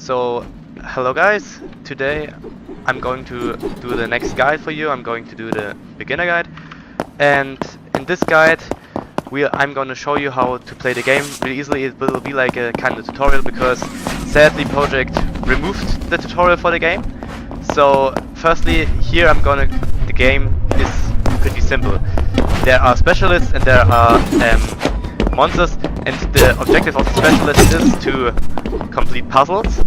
So, hello guys, today I'm going to do the next guide for you. I'm going to do the beginner guide, and in this guide I'm going to show you how to play the game really easily. It will be like a kind of tutorial because sadly project removed the tutorial for the game. So firstly, here the game is pretty simple. There are specialists and there are monsters, and the objective of the specialist is to complete puzzles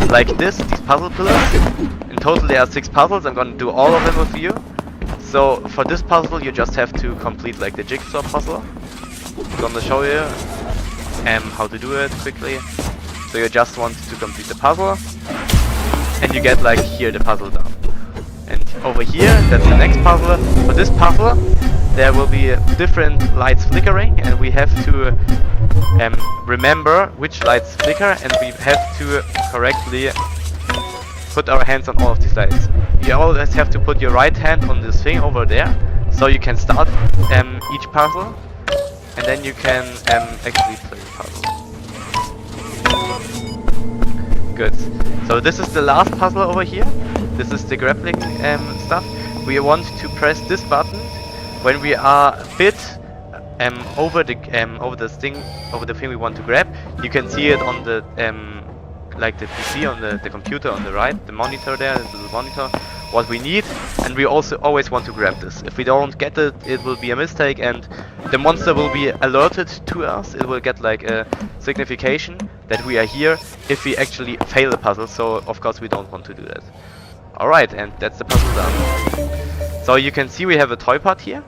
like these puzzle pillars. In total there are 6 puzzles. I'm gonna do all of them with you. So for this puzzle you just have to complete like the jigsaw puzzle. I'm gonna show you how to do it quickly. So you just want to complete the puzzle and you get like here the puzzle done. And over here, that's the next puzzle. For this puzzle there will be different lights flickering, and we have to remember which lights flicker, and we have to correctly put our hands on all of these lights. You always have to put your right hand on this thing over there, so you can start each puzzle, and then you can actually play the puzzle. Good. So this is the last puzzle over here. This is the grappling stuff. We want to press this button when we are a bit over the thing we want to grab. You can see it on the like the PC on the computer on the right, the monitor there, the little monitor. What we need, and we also always want to grab this. If we don't get it, it will be a mistake, and the monster will be alerted to us. It will get like a signification that we are here if we actually fail the puzzle. So of course we don't want to do that. Alright, and that's the puzzle done. So you can see we have a toy part here.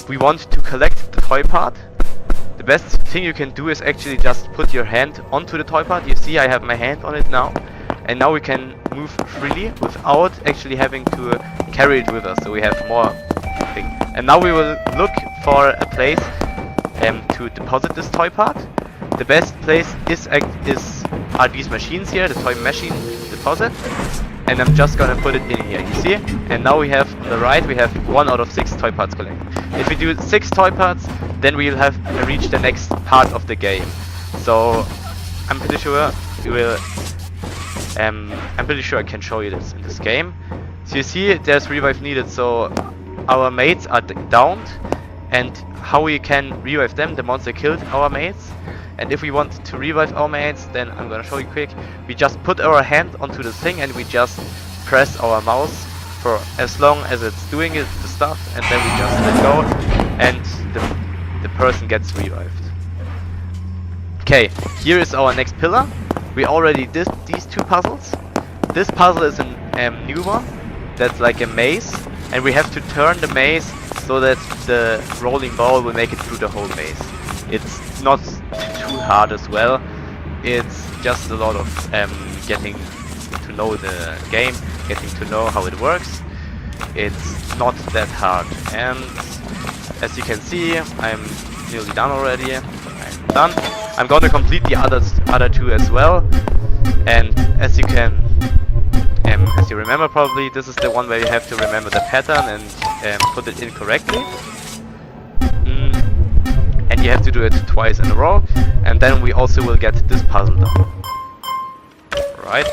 We want to collect the toy part. The best thing you can do is actually just put your hand onto the toy part. You see I have my hand on it now. And now we can move freely without actually having to carry it with us. So we have more thing. And now we will look for a place to deposit this toy part. The best place are these machines here, the toy machine deposit. And I'm just gonna put it in here, you see? And now we have, on the right, we have 1 out of 6 toy parts collected. If we do 6 toy parts, then we'll have reached the next part of the game. So, I'm pretty sure we will... I'm pretty sure I can show you this in this game. So you see, there's revive needed, so our mates are downed. And how we can revive them, the monster killed our mates. And if we want to revive our mates, then I'm gonna show you quick. We just put our hand onto the thing and we just press our mouse for as long as it's doing the stuff, and then we just let go and the person gets revived. Okay, here is our next pillar. We already did these 2 puzzles. This puzzle is a new one. That's like a maze, and we have to turn the maze so that the rolling ball will make it through the whole maze. It's not too hard as well. It's just a lot of getting to know the game, getting to know how it works. It's not that hard, and as you can see, I'm nearly done already. I'm done. I'm gonna complete the other 2 as well. And as you remember probably, this is the one where you have to remember the pattern and put it in correctly. And you have to do it twice in a row, and then we also will get this puzzle done. Right?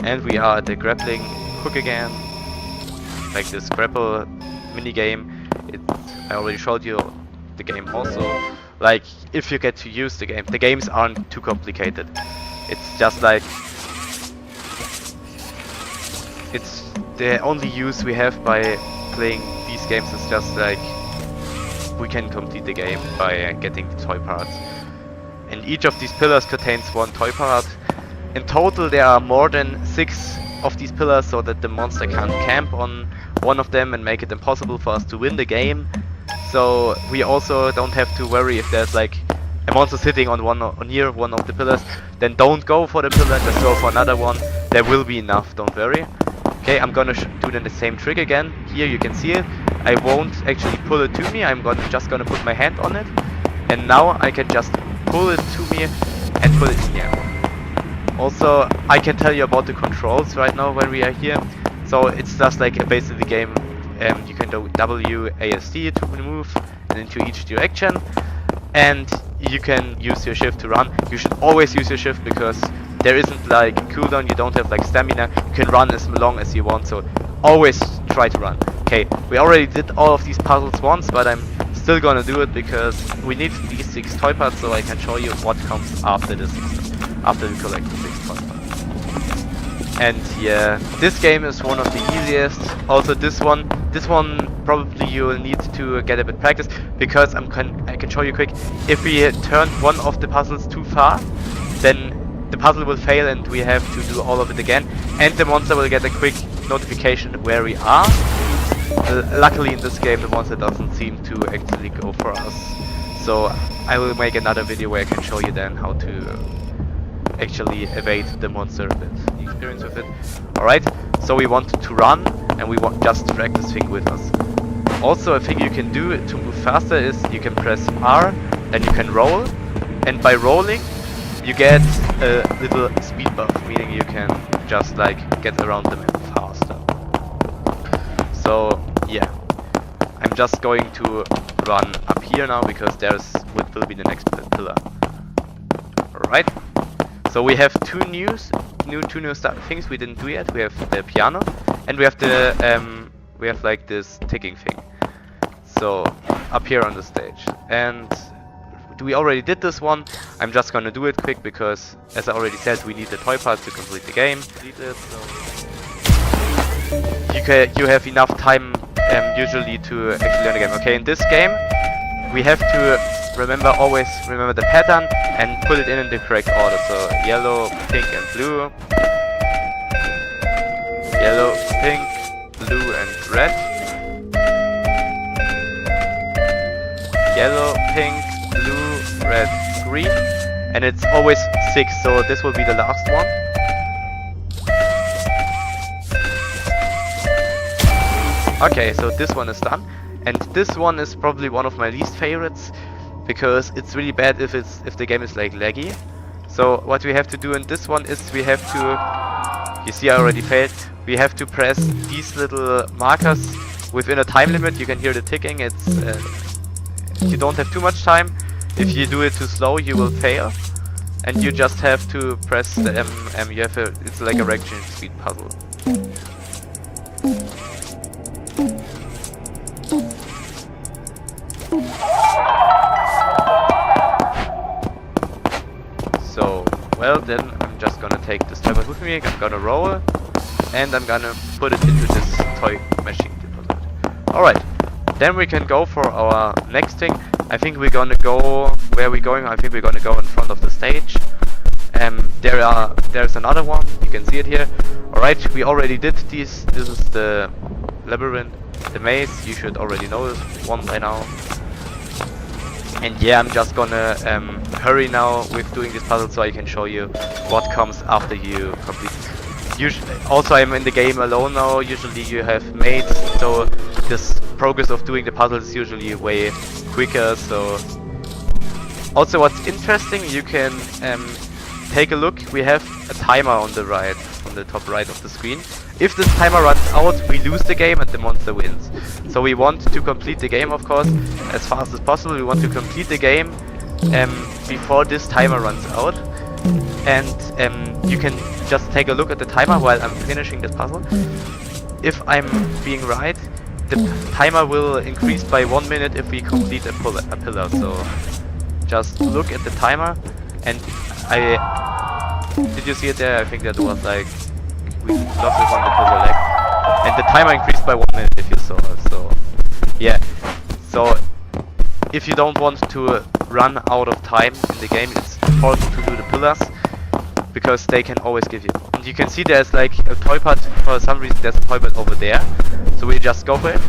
And we are at the grappling hook again, like this grapple minigame. I already showed you the game also. Like, if you get to use the games aren't too complicated. It's just like, it's the only use we have by playing these games is just like we can complete the game by getting the toy parts. And each of these pillars contains 1 toy part. In total there are more than 6 of these pillars, so that the monster can't camp on one of them and make it impossible for us to win the game. So we also don't have to worry if there's like a monster sitting on near one of the pillars. Then don't go for the pillar, just go for another one. There will be enough, don't worry. Okay, I'm gonna do the same trick again. Here you can see it. I won't actually pull it to me. I'm just gonna put my hand on it, and now I can just pull it to me and put it in here. Also, I can tell you about the controls right now when we are here. So it's just like a basically game. You can do WASD to move, into each direction, and you can use your shift to run. You should always use your shift because there isn't like cooldown, you don't have like stamina, you can run as long as you want, so always try to run. Okay, we already did all of these puzzles once, but I'm still gonna do it because we need these 6 toy parts, so I can show you what comes after this, after we collect the 6 toy parts. And yeah, this game is one of the easiest. Also this one probably you will need to get a bit practice, because I can show you quick. If we turn one of the puzzles too far, then the puzzle will fail and we have to do all of it again, and the monster will get a quick notification where we are. Luckily in this game the monster doesn't seem to actually go for us, so I will make another video where I can show you then how to actually evade the monster a bit, the experience with it. Alright, so we want to run and we want just drag this thing with us. Also a thing you can do to move faster is you can press R, then you can roll, and by rolling you get a little speed buff, meaning you can just like get around the map faster. So yeah, I'm just going to run up here now because there's what will be the next pillar. Alright, so we have two new things we didn't do yet. We have the piano and we have the we have like this ticking thing. So up here on the stage, and we already did this one. I'm just gonna do it quick because, as I already said, we need the toy parts to complete the game. You have enough time usually to actually learn the game. Okay, in this game we have to always remember the pattern and put it in the correct order. So yellow, pink and blue. Yellow, pink, blue and red. Yellow, pink, blue, red, green. And it's always 6, so this will be the last one. Okay, so this one is done, and this one is probably one of my least favorites because it's really bad if the game is like laggy. So what we have to do in this one is we have to, you see I already failed, we have to press these little markers within a time limit. You can hear the ticking. It's you don't have too much time. If you do it too slow you will fail, and you just have to press the you have it's like a reaction speed puzzle. So, well then I'm just gonna take this toy with me, I'm gonna roll, and I'm gonna put it into this toy machine deposit. Alright, then we can go for our next thing. I think we're gonna go, where are we going? I think we're gonna go in front of the stage. There's another one, you can see it here. Alright, we already did these. This is the labyrinth, the maze, you should already know this one by now. And yeah, I'm just gonna hurry now with doing this puzzle so I can show you what comes after you complete. Also, I'm in the game alone now. Usually you have mates, so this progress of doing the puzzle is usually way quicker. So also what's interesting, you can take a look. We have a timer on the right, on the top right of the screen. If this timer runs out, we lose the game and the monster wins. So we want to complete the game, of course, as fast as possible. We want to complete the game before this timer runs out. And you can just take a look at the timer while I'm finishing this puzzle. If I'm being right, the timer will increase by 1 minute if we complete a pillar. So just look at the timer, and did you see it there? I think that was like, we lost it one because of lag, and the timer increased by 1 minute if you saw it. So yeah, so if you don't want to run out of time in the game, it's important to do the pillars because they can always give you. And you can see there's like a toy part, for some reason there's a toy part over there, so we just go for it.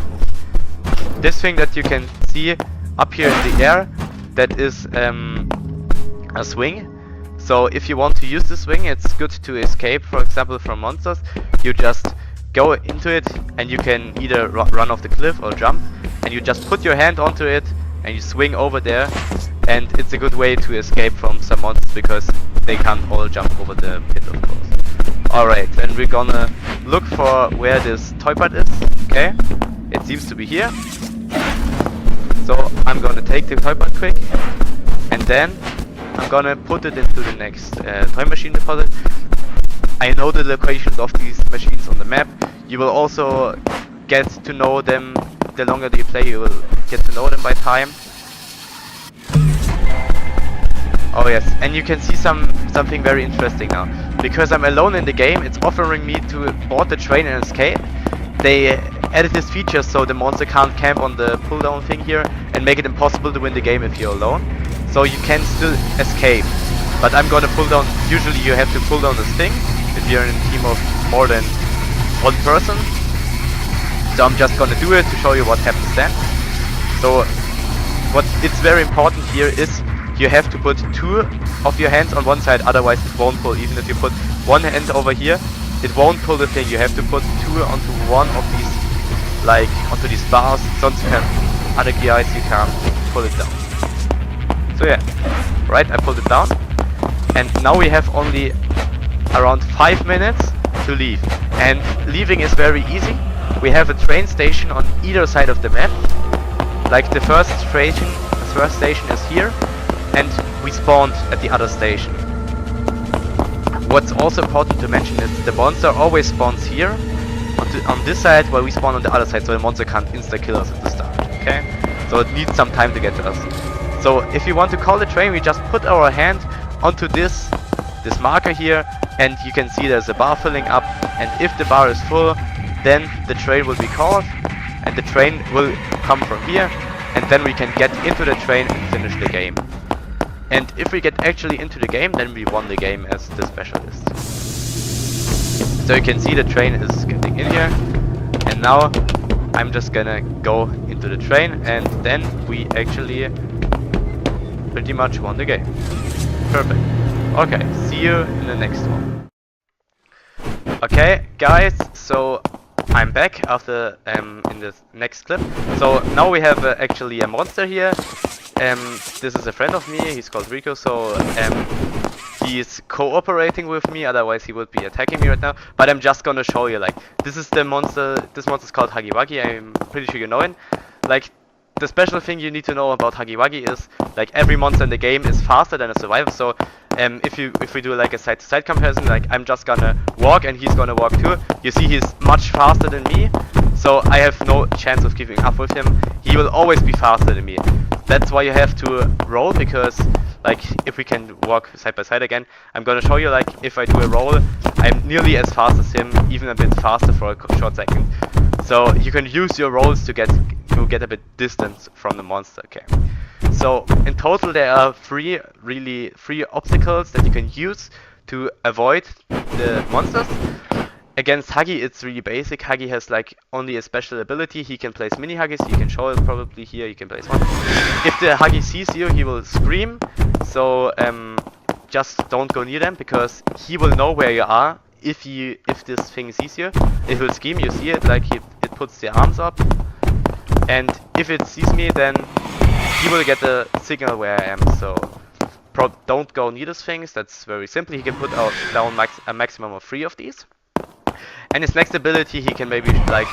This thing that you can see up here in the air, that is a swing. So if you want to use the swing, it's good to escape, for example, from monsters. You just go into it and you can either run off the cliff or jump, and you just put your hand onto it and you swing over there, and it's a good way to escape from some monsters because they can't all jump over the pit, of course. Alright, then we're gonna look for where this toy part is. Okay, it seems to be here. So I'm gonna take the toy pod quick, and then I'm gonna put it into the next toy machine deposit. I know the locations of these machines on the map. You will also get to know them the longer you play. You will get to know them by time. Oh yes, and you can see something very interesting now. Because I'm alone in the game, it's offering me to board the train and escape. They added this feature so the monster can't camp on the pull down thing here and make it impossible to win the game if you're alone. So you can still escape. But I'm gonna pull down, usually you have to pull down this thing if you're in a team of more than one person. So I'm just gonna do it to show you what happens then. So what it's very important here is you have to put 2 of your hands on one side, otherwise it won't pull. Even if you put one hand over here, it won't pull the thing. You have to put 2 onto one of these, like onto these bars, sonst can other guys you can't pull it down. So yeah, right, I pulled it down, and now we have only around 5 minutes to leave. And leaving is very easy. We have a train station on either side of the map. Like the first station is here, and we spawned at the other station. What's also important to mention is the monster always spawns here on this side, while we spawn on the other side, so the monster can't insta-kill us at the start, okay? So it needs some time to get to us. So if you want to call the train, we just put our hand onto this marker here, and you can see there's a bar filling up, and if the bar is full, then the train will be called, and the train will come from here, and then we can get into the train and finish the game. And if we get actually into the game, then we won the game as the specialist. So you can see the train is getting in here, and now I'm just gonna go into the train, and then we actually pretty much won the game. Perfect. Okay, see you in the next one. Okay, guys, so I'm back after in this next clip. So now we have actually a monster here. This is a friend of me, he's called Rico, so he's cooperating with me, otherwise he would be attacking me right now. But I'm just gonna show you, like, this is the monster, this monster is called Huggy. I'm pretty sure you know it. Like, the special thing you need to know about Huggy is, like, every monster in the game is faster than a survivor. So if we do like a side-to-side comparison, like I'm just gonna walk and he's gonna walk too. You see he's much faster than me, so I have no chance of keeping up with him. He will always be faster than me. That's why you have to roll, because like if we can walk side by side again, I'm gonna show you, like, if I do a roll, I'm nearly as fast as him, even a bit faster for a short second. So you can use your rolls to get a bit distance from the monster. Okay. So in total there are three obstacles that you can use to avoid the monsters. Against Huggy it's really basic. Huggy has like only a special ability. He can place mini Huggies. You can show it probably here. You can place one. If the Huggy sees you, he will scream. So just don't go near them, because he will know where you are. If this thing sees you, it will scream. You see it, like it puts the arms up. And if it sees me, then he will get the signal where I am. So don't go near these things. That's very simple. He can put down a maximum of 3 of these. And his next ability, he can maybe, like,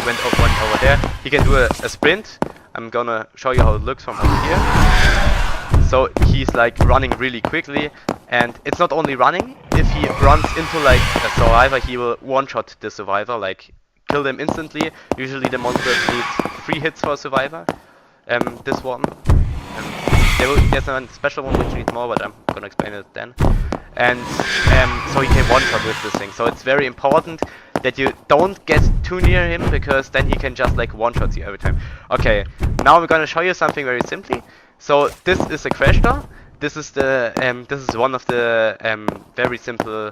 went over there, he can do a sprint. I'm gonna show you how it looks from over here. So he's like running really quickly, and it's not only running. If he runs into like a survivor, he will one-shot the survivor, like kill them instantly. Usually the monster needs 3 hits for a survivor. This one. There's a special one which needs more, but I'm gonna explain it then. And so he can one-shot with this thing. So it's very important that you don't get too near him, because then he can just like one-shot you every time. Okay, now I'm gonna show you something very simply. So this is a crash door. This is one of the very simple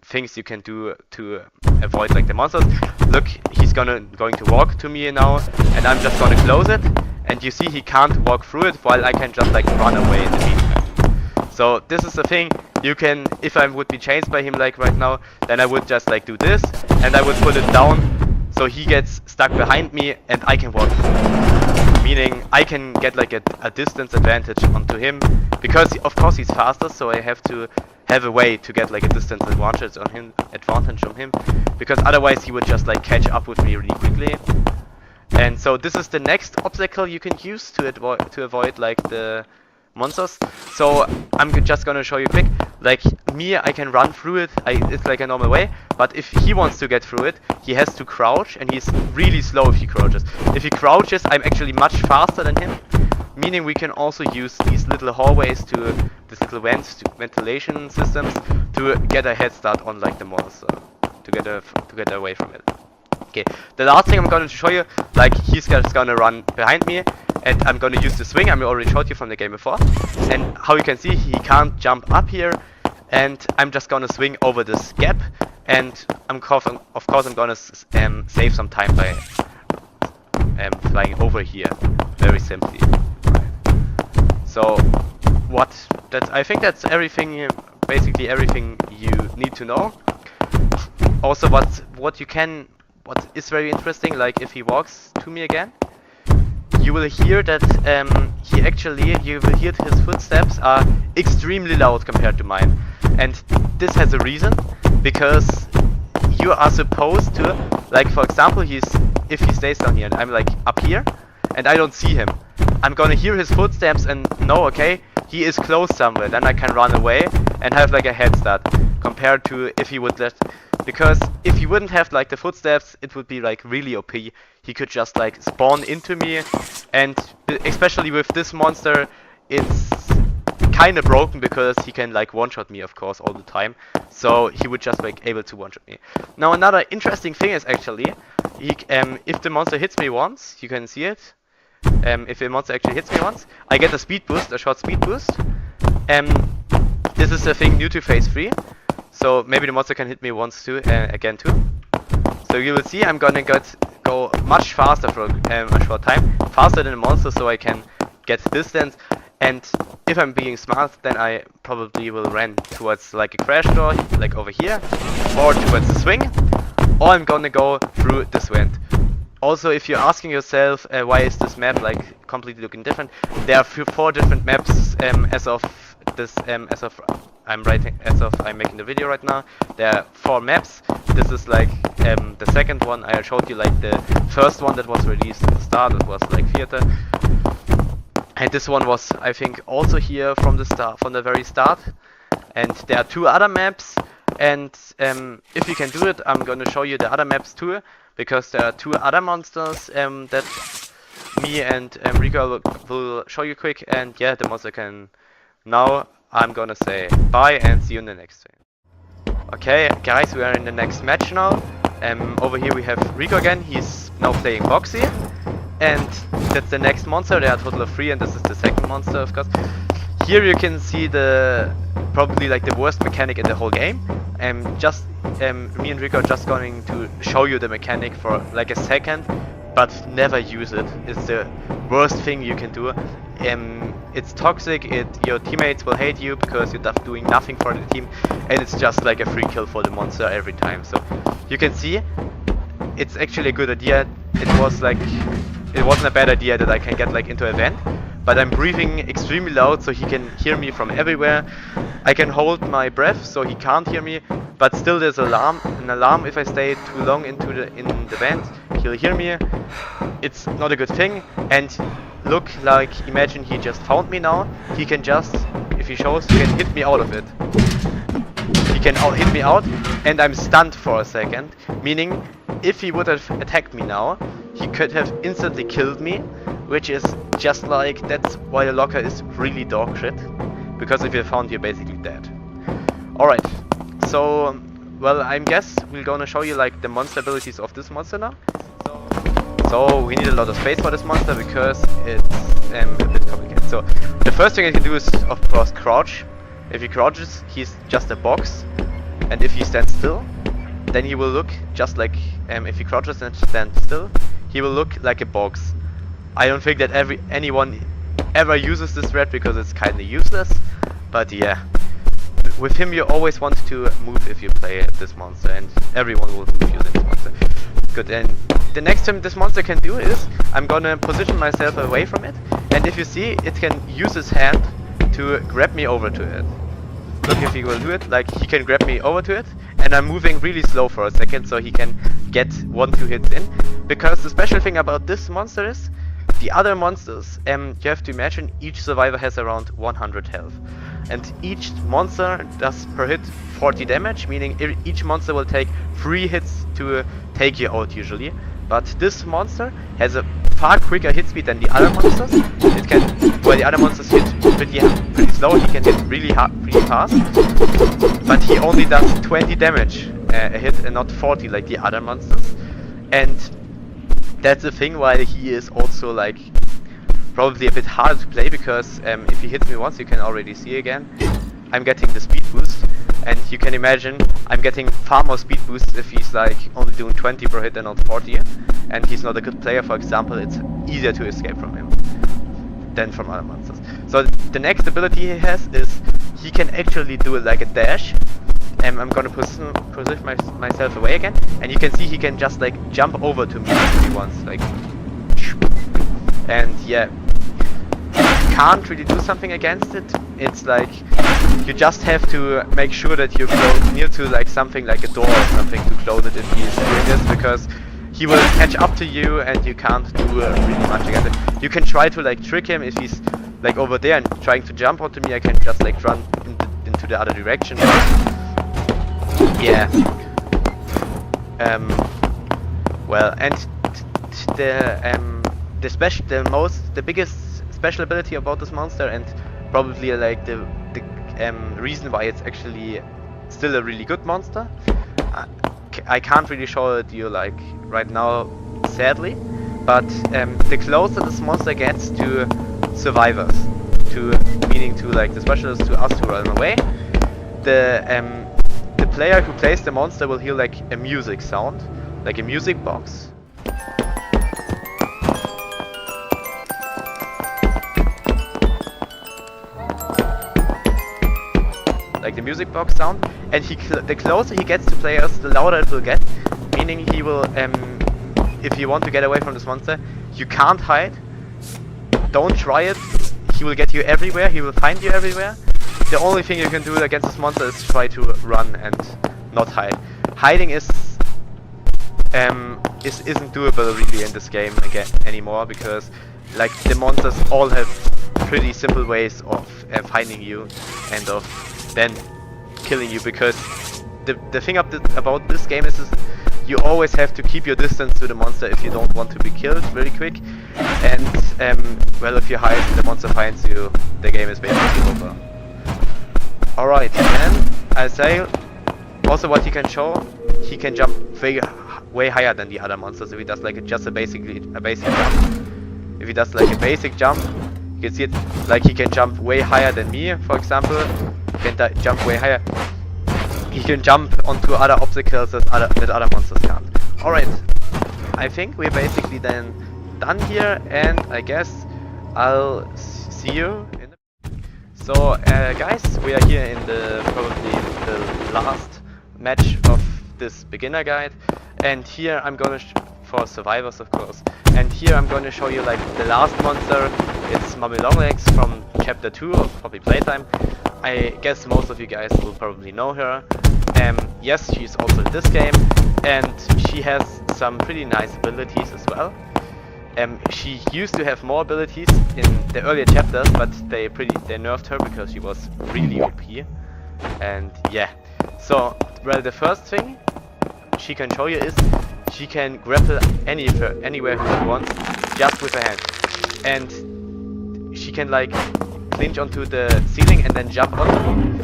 things you can do to avoid like the monsters. Look, he's going to walk to me now, and I'm just gonna close it. And you see he can't walk through it, while I can just like run away in the meantime. So this is the thing, you can, if I would be chased by him like right now, then I would just like do this, and I would put it down, so he gets stuck behind me, and I can walk through. Meaning I can get like a distance advantage onto him, because of course he's faster, so I have to have a way to get like a distance advantage on him, because otherwise he would just like catch up with me really quickly. And so this is the next obstacle you can use to avoid like the monsters. So I'm just gonna show you quick. Like me, I can run through it. It's like a normal way. But if he wants to get through it, he has to crouch, and he's really slow if he crouches. If he crouches, I'm actually much faster than him. Meaning we can also use these little hallways these little ventilation systems to get a head start on like the monster, to get away from it. Okay, the last thing I'm going to show you, like he's just gonna run behind me, and I'm gonna use the swing. I already showed you from the game before, and how you can see he can't jump up here, and I'm just gonna swing over this gap, and of course I'm gonna save some time by flying over here, very simply. So I think that's everything, basically everything you need to know. Also what is very interesting, like if he walks to me again, you will hear that you will hear his footsteps are extremely loud compared to mine. And this has a reason, because you are supposed to, like for example, if he stays down here and I'm like up here and I don't see him, I'm gonna hear his footsteps and know, okay, he is close somewhere, then I can run away and have like a head start, compared to if he would because if he wouldn't have like the footsteps, it would be like really OP. He could just like spawn into me, and especially with this monster, it's kind of broken because he can like one-shot me, of course, all the time. So he would just like able to one-shot me. Now another interesting thing is actually, if the monster hits me once, you can see it. If a monster actually hits me once, I get a speed boost, a short speed boost. This is a thing new to phase 3. So maybe the monster can hit me once too, again too. So you will see I'm gonna go much faster for a short time, faster than the monster, so I can get distance. And if I'm being smart, then I probably will run towards like a crash door, like over here, or towards the swing, or I'm gonna go through this vent. Also, if you're asking yourself why is this map like completely looking different, there are 4 different maps as of I'm making the video right now. There are 4 maps. This is like the second one. I showed you like the first one that was released at the start. It was like theater, and this one was, I think, also here from the very start. And there are 2 other maps. And if you can do it, I'm gonna show you the other maps too, because there are 2 other monsters that me and Rico will show you quick. And yeah, the monster can. Now I'm gonna say bye and see you in the next stream. Okay, guys, we are in the next match now. Over here we have Rico again. He's now playing Boxy, and that's the next monster. There are a total of 3, and this is the second monster, of course. Here you can see probably like the worst mechanic in the whole game. Me and Rico are just going to show you the mechanic for like a second, but never use it. It's the worst thing you can do. It's toxic. Your teammates will hate you because you're doing nothing for the team, and it's just like a free kill for the monster every time. So you can see it's actually a good idea. It wasn't a bad idea that I can get like into a vent, but I'm breathing extremely loud so he can hear me from everywhere. I can hold my breath so he can't hear me, but still there's an alarm if I stay too long in the vent. He'll hear me. It's not a good thing. And look, like imagine he just found me now. He can just, if he shows, he can hit me out of it. He can hit me out, and I'm stunned for a second. Meaning, if he would have attacked me now, he could have instantly killed me, which is just like, that's why the locker is really dog shit. Because if you're found, you're basically dead. Alright, so, well, I guess we're gonna show you like the monster abilities of this monster now. So we need a lot of space for this monster because it's a bit complicated. So the first thing I can do is, of course, crouch. If he crouches, he's just a box, and if he stands still, then he will look just like, if he crouches and stands still, he will look like a box. I don't think that anyone ever uses this threat because it's kinda useless, but yeah. With him you always want to move if you play this monster, and everyone will move using this monster. Good, and the next thing this monster can do is, I'm gonna position myself away from it, and if you see, it can use his hand to grab me over to it. Look, if he will do it, like he can grab me over to it, and I'm moving really slow for a second so he can get 1-2 hits in. Because the special thing about this monster is, the other monsters, you have to imagine each survivor has around 100 health. And each monster does per hit 40 damage, meaning each monster will take 3 hits to take you out usually. But this monster has a far quicker hit speed than the other monsters. It can, well, the other monsters hit pretty slow, he can hit really fast. But he only does 20 damage a hit and not 40 like the other monsters. And that's the thing why he is also like probably a bit hard to play, because if he hits me once, you can already see again, I'm getting the speed boost, and you can imagine I'm getting far more speed boosts if he's like only doing 20 per hit and not 40, and he's not a good player, for example. It's easier to escape from him than from other monsters. So the next ability he has is he can actually do it like a dash. I'm gonna position myself away again, and you can see he can just like jump over to me if he wants, like, and yeah, can't really do something against it. It's like you just have to make sure that you go near to like something like a door or something to close it if he's doing this, because he will catch up to you and you can't do really much against it. You can try to like trick him if he's like over there and trying to jump onto me. I can just like run into the other direction. Yeah. Well, and the biggest special ability about this monster, and probably like the reason why it's actually still a really good monster. I can't really show it to you like right now, sadly, but the closer this monster gets to survivors, meaning to like the specialists, to us who run away, the player who plays the monster will hear like a music sound, like a music box. Like the music box sound, and the closer he gets to players, the louder it will get, meaning he will, if you want to get away from this monster, you can't hide, don't try it, he will get you everywhere, he will find you everywhere. The only thing you can do against this monster is try to run and not hide. Hiding isn't doable really in this game again anymore, because like the monsters all have pretty simple ways of finding you and of then killing you, because the thing about this game is you always have to keep your distance to the monster if you don't want to be killed really quick, and well, if you hide, the monster finds you, the game is basically over. Alright, and I say also what he can show, he can jump way higher than the other monsters if he does like just a basic jump. If he does like a basic jump, you can see it, like he can jump way higher than me, for example. He can jump way higher. He can jump onto other obstacles that other monsters can't. Alright, I think we're basically then done here, and I guess I'll see you in the... So guys, we are here in probably the last match of this beginner guide, and here I'm gonna for survivors, of course, and here I'm gonna show you like the last monster. It's Mummy Longlegs from chapter 2 of probably Playtime. I guess most of you guys will probably know her. Yes, she's also in this game, and she has some pretty nice abilities as well. She used to have more abilities in the earlier chapters, but they nerfed her because she was really OP. And yeah, so well, the first thing she can show you is she can grapple anywhere she wants just with her hand, and she can like clinch onto the ceiling and then jump onto me.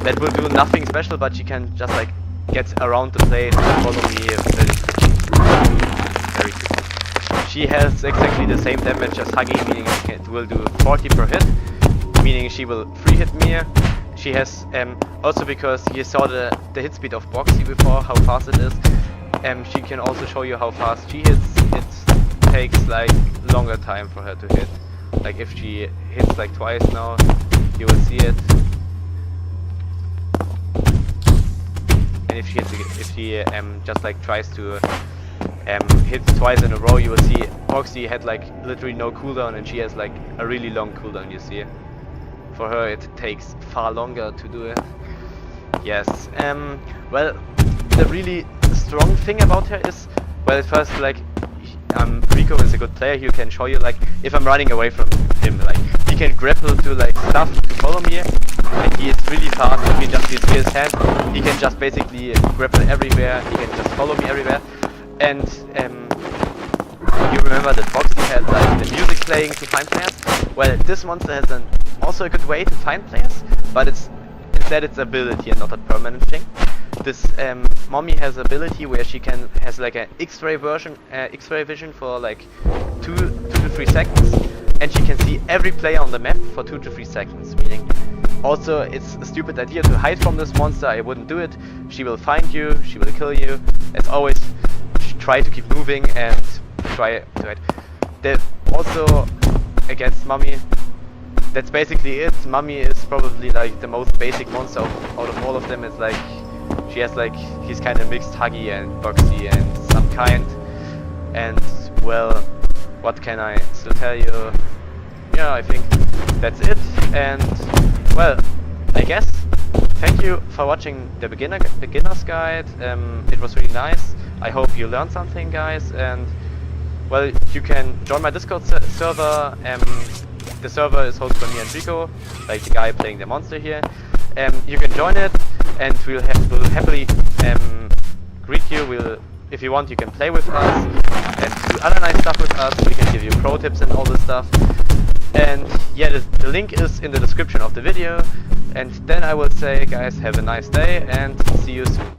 That will do nothing special, but she can just like get around the place and follow me very quickly. She has exactly the same damage as Huggy, meaning it will do 40 per hit, meaning she will free hit me. She has also, because you saw the hit speed of Boxy before, how fast it is. She can also show you how fast she hits. It takes like longer time for her to hit. Like if she hits like twice now, you will see it. And if she just like tries to hit twice in a row, you will see Boxy had like literally no cooldown, and she has like a really long cooldown, you see. For her it takes far longer to do it. Yes. Well, the really strong thing about her is, well, at first, like, Rico is a good player. He can show you, like, if I'm running away from him, like, he can grapple to, like, stuff to follow me, and he is really fast. If he just uses his hand, he can just basically grapple everywhere. He can just follow me everywhere. And you remember that Boxy had, like, the music playing to find players? Well, this monster has also a good way to find players, but instead it's ability and not a permanent thing. This mommy has ability where she has like an X-ray vision for like 2 to 3 seconds, and she can see every player on the map for 2 to 3 seconds. Meaning, also it's a stupid idea to hide from this monster. I wouldn't do it. She will find you. She will kill you. As always, try to keep moving and try to hide. Also against Mummy, that's basically it. Mummy is probably like the most basic monster out of all of them. It's like she has like, he's kind of mixed Huggy and Boxy and some kind. And well, what can I still tell you? Yeah, I think that's it. And well, I guess thank you for watching the beginner's guide. It was really nice. I hope you learned something, guys. And well, you can join my Discord server. The server is hosted by me and Rico, like the guy playing the monster here. You can join it, and we'll happily greet you. If you want, you can play with us and do other nice stuff with us. We can give you pro tips and all this stuff. And yeah, the link is in the description of the video. And then I will say, guys, have a nice day and see you soon.